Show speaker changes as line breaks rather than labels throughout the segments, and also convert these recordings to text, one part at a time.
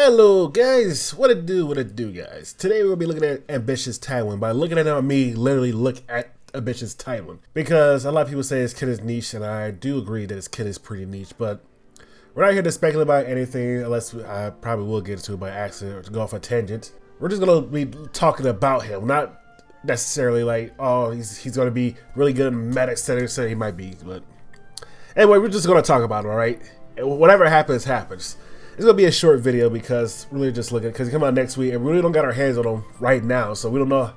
Hello guys, what it do guys? Today we're gonna be looking at Ambitious Tywin. By looking at him, me literally look at Ambitious Tywin. Because a lot of people say his kid is niche, and I do agree that his kid is pretty niche, but we're not here to speculate about anything unless I probably will get into it by accident or to go off a tangent. We're just gonna be talking about him, not necessarily like, oh, he's gonna be really good in meta settings, so he might be, but anyway, we're just gonna talk about him, alright? Whatever happens, happens. It's gonna be a short video because we're really just looking, because he come out next week and we really don't got our hands on him right now, so we don't know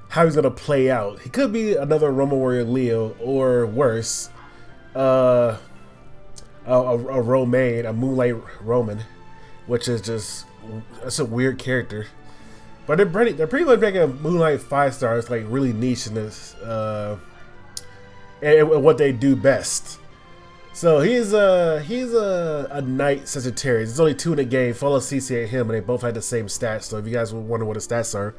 how he's gonna play out. He could be another Roman warrior Leo, or worse, a Romaine, a Moonlight Roman, which is just, that's a weird character. But they're pretty much making Moonlight 5 stars like really niche in this, and what they do best. So he's a Knight Sagittarius. There's only 2 in the game. Follow CC and him, and they both had the same stats. So if you guys wonder what the stats are,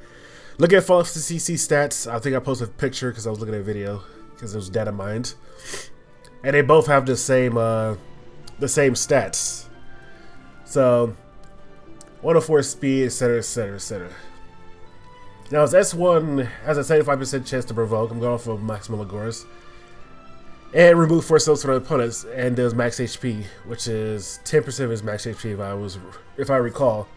look at Follow CC stats. I think I posted a picture because I was looking at a video because it was data mined, and they both have the same stats. So 104 speed, etc., etc., etc. Now his S1 has a 75% chance to provoke. I'm going off of Maximal Agoras. And remove 4 souls from the opponents, and does max HP, which is 10% of his max HP if I recall.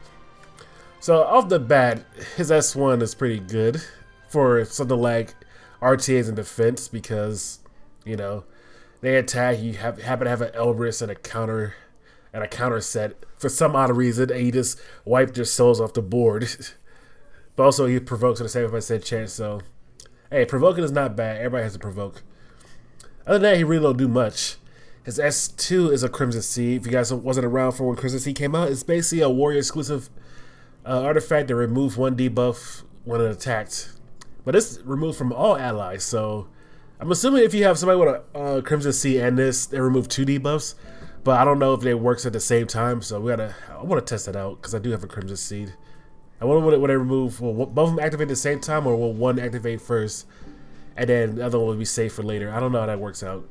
So off the bat, his S1 is pretty good for something like RTAs and defense, because you know they attack, you happen to have an Elbrus and a counter set for some odd reason, and you just wipe their souls off the board. But also he provokes with a 75% chance. So hey, provoking is not bad. Everybody has to provoke. Other than that, he really don't do much. His S2 is a Crimson Seed. If you guys wasn't around for when Crimson Seed came out, it's basically a warrior exclusive artifact that removes 1 debuff when it attacked. But it's removed from all allies, so I'm assuming if you have somebody with a Crimson Seed and this, they remove 2 debuffs. But I don't know if they works at the same time, so I want to test that out because I do have a Crimson Seed. I wonder would they remove, will both of them activate at the same time, or will one activate first? And then the other one will be safe for later. I don't know how that works out.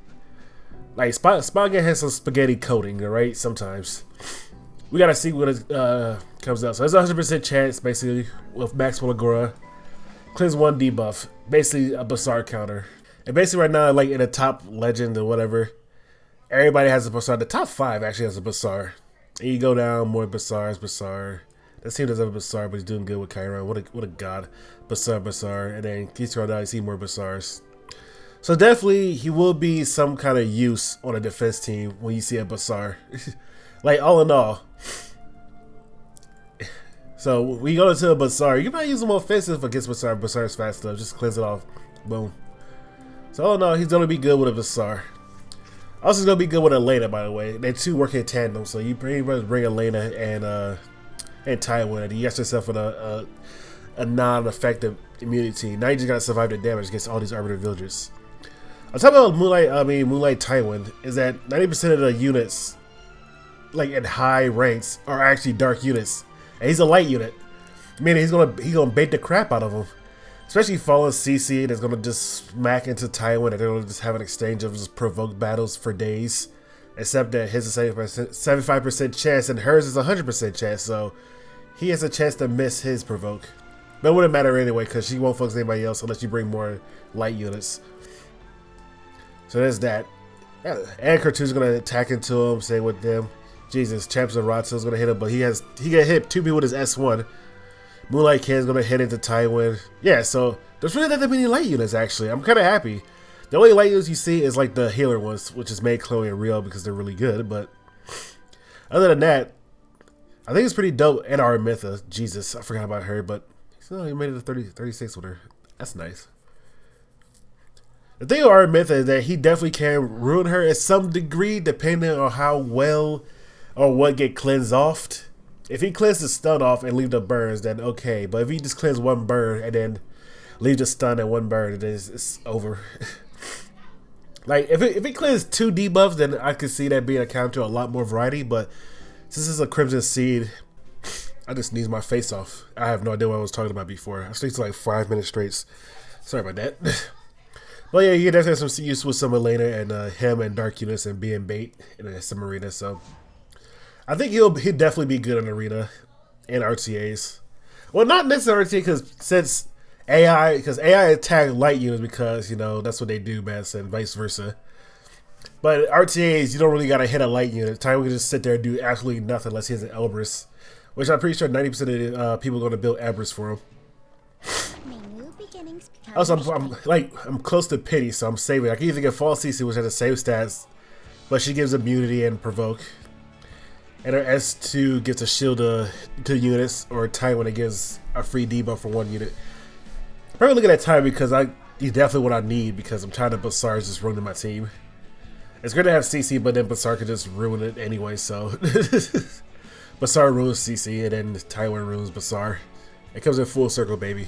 Like, Spaghetti has some spaghetti coating, alright, sometimes. We gotta see when it comes out. So it's a 100% chance, basically, with Maximal Agora. Cleanse 1 debuff. Basically, a Bazaar counter. And basically right now, like, in the top legend or whatever, everybody has a Bazaar. The top 5 actually has a Bazaar. And you go down, more Bazaars, Bazaar. That team doesn't have a Bazaar, but he's doing good with Chiron. What a god. Bazaar. And then keeps going down, you see more Bazaars. So definitely, he will be some kind of use on a defense team when you see a Bazaar. Like, all in all. So, when you go into a Bazaar, you might use him offensive against Bazaar. Bazaar's fast stuff. Just cleanse it off. Boom. So, all in all, he's going to be good with a Bazaar. Also, he's going to be good with Elena, by the way. They 2 work in tandem, so you pretty much bring Elena and Tywin, and you got yourself with a non-effective immunity. Now you just gotta survive the damage against all these arbiter villagers. On top of Moonlight Tywin, is that 90% of the units, like in high ranks, are actually dark units, and he's a light unit. Meaning he's gonna bait the crap out of them, especially Fallen CC that's gonna just smack into Tywin, and they're gonna just have an exchange of just provoked battles for days. Except that his is a 75% chance and hers is a 100% chance, so he has a chance to miss his provoke. But it wouldn't matter anyway, because she won't focus anybody else unless you bring more light units. So there's that. Yeah, and Cartoon's gonna attack into him, stay with them. Jesus, Champs and Ratso's gonna hit him, but he got hit 2 people with his S1. Moonlight Kid's gonna hit into Tywin. Yeah, so there's really not that many light units actually. I'm kinda happy. The only light units you see is like the healer ones, which is made Chloe and Rio because they're really good, but other than that, I think it's pretty dope. And Aramitha, Jesus, I forgot about her, but he made it to 36 with her. That's nice. The thing with Aramitha is that he definitely can ruin her at some degree, depending on how well or what get cleansed off. If he cleanses the stun off and leave the burns, then okay. But if he just cleanses 1 burn and then leave the stun and 1 burn, then it's over. Like, if it clears 2 debuffs, then I could see that being a counter to a lot more variety, but since it's a Crimson Seed, I just sneezed my face off. I have no idea what I was talking about before. I sneezed like 5 minutes straight. Sorry about that. But yeah, you definitely have some use with some Elena and him and Dark units and being bait in some arena, so I think he'll definitely be good in arena. and RTAs. Well, not necessarily RTA because since AI attack light units because you know that's what they do best, and vice versa. But RTAs, you don't really gotta hit a light unit. Tywin can just sit there and do absolutely nothing unless he has an Elbrus, which I'm pretty sure 90% of the people are gonna build Elbrus for him. Also, I'm close to pity, so I'm saving. I can either get false CC, which has the same stats, but she gives immunity and provoke. And her S2 gets a shield to units, or Tywin it gives a free debuff for one unit. I'm probably looking at Tywin because he's definitely what I need because I'm tired of Basar just ruining my team. It's great to have CC, but then Basar could just ruin it anyway, so Basar ruins CC and then Tywin ruins Basar. It comes in full circle, baby.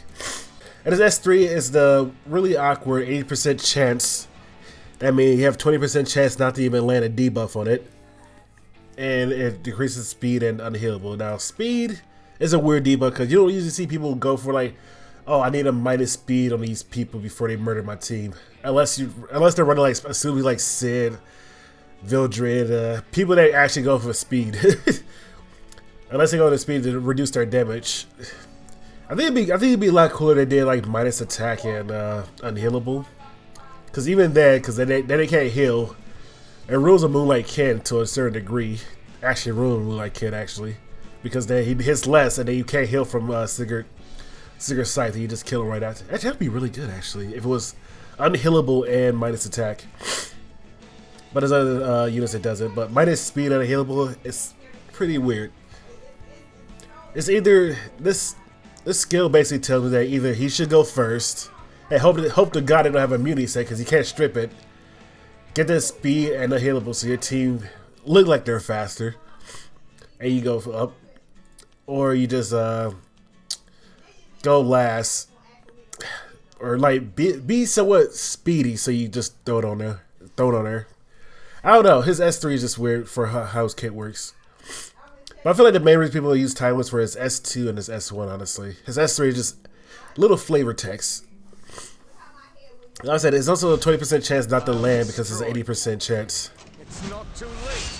And his S3 is the really awkward 80% chance. That means you have 20% chance not to even land a debuff on it. And it decreases speed and unhealable. Now, speed is a weird debuff because you don't usually see people go for like, oh, I need a minus speed on these people before they murder my team. Unless they're running like, assuming like Sid, Vildred, people that actually go for speed. Unless they go to speed to reduce their damage. I think it'd be a lot cooler if they did like minus attack and unhealable. Cause even then, then they can't heal. It rules a Moonlight Kin to a certain degree. Actually ruins Moonlight Kin actually. Because then he hits less and then you can't heal from Sigurd's Scythe, you just kill him right after. Actually, that'd be really good actually, if it was unhealable and minus attack. But there's other units that does it. But minus speed and unhealable, it's pretty weird. It's either this skill basically tells me that either he should go first and hope to God they don't have immunity set because he can't strip it. Get that speed and unhealable so your team look like they're faster, and you go up, or you just go last, or like be somewhat speedy so you just throw it on there. I don't know. His S3 is just weird for how his kit works. But I feel like the main reason people use Tywin was for his S2 and his S1, honestly. His S3 is just little flavor text. Like I said, it's also a 20% chance not to land because it's an 80% chance.
It's not too late.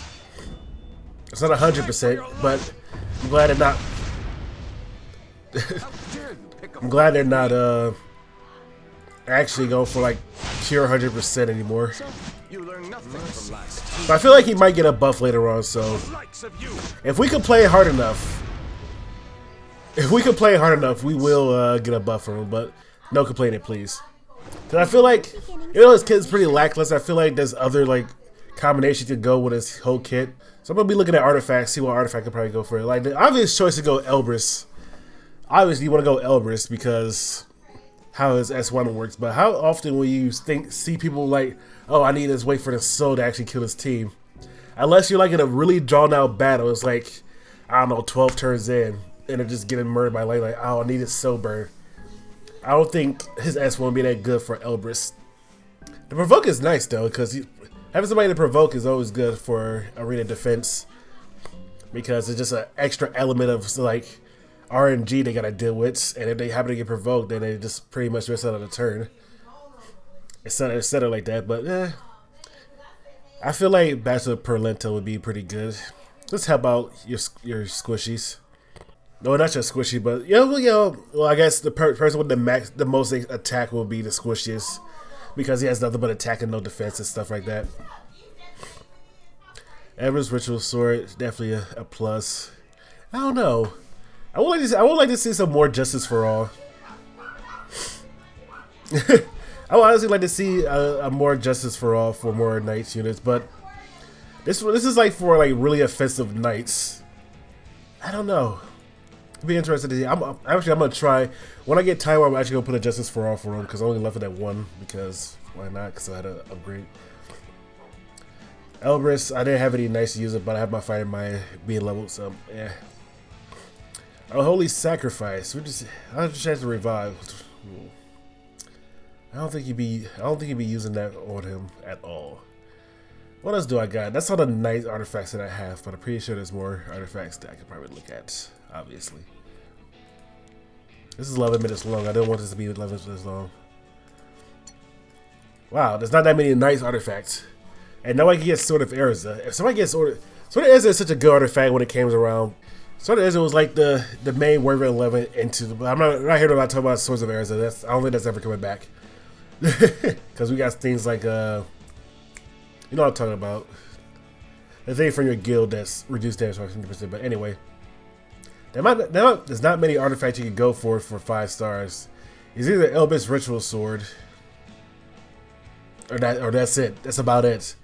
It's not 100%, but I'm glad they're not. I'm glad they're not actually going for like pure 100% anymore.
You learn nothing from last.
But I feel like he might get a buff later on, so if we can play hard enough, we will get a buff from him, but no complaining, please. Because I feel like, you know, his kit's pretty lackluster. I feel like there's other like combinations to go with his whole kit. So I'm gonna be looking at artifacts, see what artifact could probably go for it. Like the obvious choice to go Elbrus. Obviously, you want to go Elbrus because how his S1 works. But how often will you see people like, oh, I need this wait for the soul to actually kill his team? Unless you're like in a really drawn out battle, it's like, I don't know, 12 turns in, and they're just getting murdered by light. Like, oh, I need his soul burn. I don't think his S won't be that good for Elbrus. The provoke is nice though, because having somebody to provoke is always good for arena defense, because it's just an extra element of like RNG they gotta deal with, and if they happen to get provoked, then they just pretty much miss out on the turn. It's settled like that, but I feel like Bachelor Perlento would be pretty good. Let's help out your squishies. No, not your squishy, but well, I guess the person with the most attack will be the squishiest, because he has nothing but attack and no defense and stuff like that. Ever's Ritual Sword is definitely a plus. I don't know. I would like to see some more Justice for All. I would honestly like to see a more Justice for All for more Knights units, but this is like for like really offensive Knights. I don't know. It'd be interesting to see. I'm gonna try when I get Tywin. I'm actually gonna put a Justice for All for him because I only left it at 1 because why not? Because I had to upgrade. Elbrus, I didn't have any nice to use it, but I have my Fighting Mind being leveled, so yeah. A Holy Sacrifice. I have a chance to revive. I don't think he'd be using that on him at all. What else do I got? That's all the nice artifacts that I have, but I'm pretty sure there's more artifacts that I could probably look at, obviously. This is 11 minutes long. I don't want this to be 11 minutes long. Wow, there's not that many nice artifacts. And nobody can get Sword of Erza. If somebody gets Sword of Erza is such a good artifact when it came around. Sort of as it was like the main Warrior 11 into the. I'm not here to talk about Swords of Erza. I don't think that's ever coming back. Because we got things like you know what I'm talking about. The thing from your guild that's reduced damage by 50%. But anyway, there's not many artifacts you can go for 5 stars. It's either Elbit's Ritual Sword, or that's it. That's about it.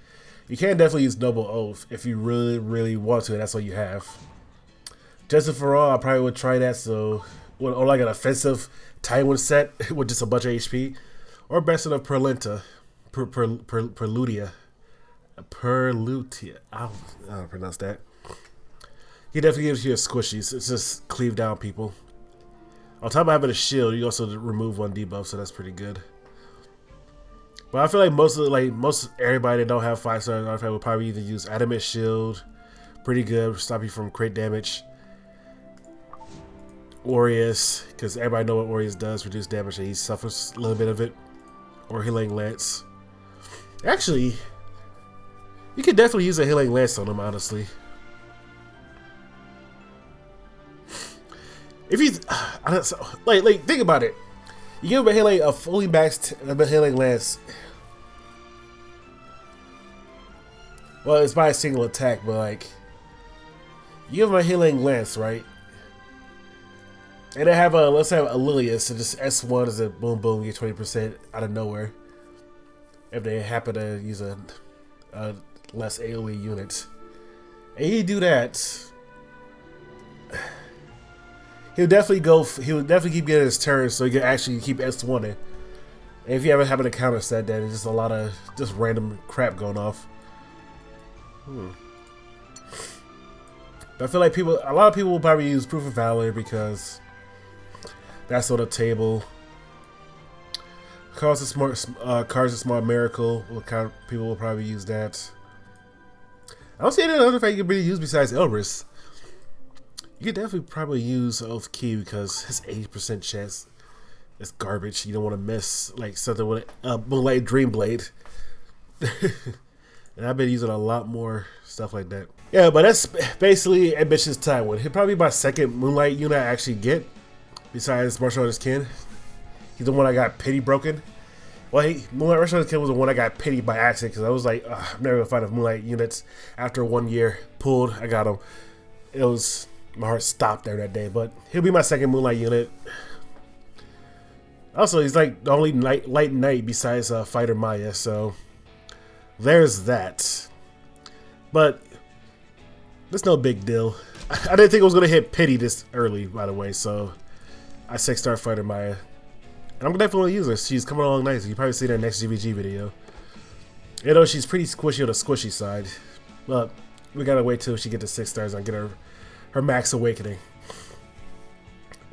You can definitely use Noble Oath if you really want to, and that's all you have. Justice for All, I probably would try that. So, or like an offensive Tywin set with just a bunch of HP, or Best of Perlutia. I don't pronounce that. He definitely gives you a squishies. It's just cleave down people. On top of having a shield, you also remove 1 debuff, so that's pretty good. But I feel like most everybody that don't have 5-star artifact would probably either use Adamant Shield, pretty good, stop you from crit damage. Aureus, because everybody know what Aureus does, reduce damage, and he suffers a little bit of it. Or Healing Lance. Actually, you could definitely use a Healing Lance on him, honestly. If he's like think about it. You give him a fully maxed Healing Lance. Well, it's by a single attack, but like you give him a Healing Lance, right? And they have let's have a Lilius, and just S1 is a boom boom, get 20% out of nowhere. If they happen to use a less AoE unit. And he do that, he'll definitely keep getting his turn, so he can actually keep S1ing. And if you ever happen to counter set that, it's just a lot of just random crap going off. But I feel like a lot of people will probably use Proof of Valor because that's on the table. Cards a Smart Miracle. People will probably use that. I don't see any other thing you can really use besides Elris. You could definitely probably use Oath Key because his 80% chance is garbage. You don't want to miss like something with Moonlight Dreamblade. And I've been using a lot more stuff like that. Yeah, but that's basically Ambitious Tywin. He'll probably be my second Moonlight unit I actually get, besides Martial Artist Kin. He's the one I got pity broken. Well, Moonlight Martial Artist Kin was the one I got pitied by accident because I was like, I'm never gonna find enough Moonlight units. After 1 year pulled, I got him. It was, my heart stopped there that day, but he'll be my second Moonlight unit. Also, he's like the only light knight besides Fighter Maya, so there's that. But it's no big deal. I didn't think it was gonna hit pity this early, by the way, so I 6-star Fighter Maya. And I'm definitely gonna use her. She's coming along nice. You can probably see that next GVG video. You know, she's pretty squishy on the squishy side. But we gotta wait till she gets to 6 stars and get her max awakening.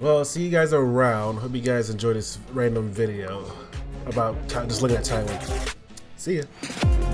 Well, see you guys around. Hope you guys enjoyed this random video about just looking at Tywin. See ya.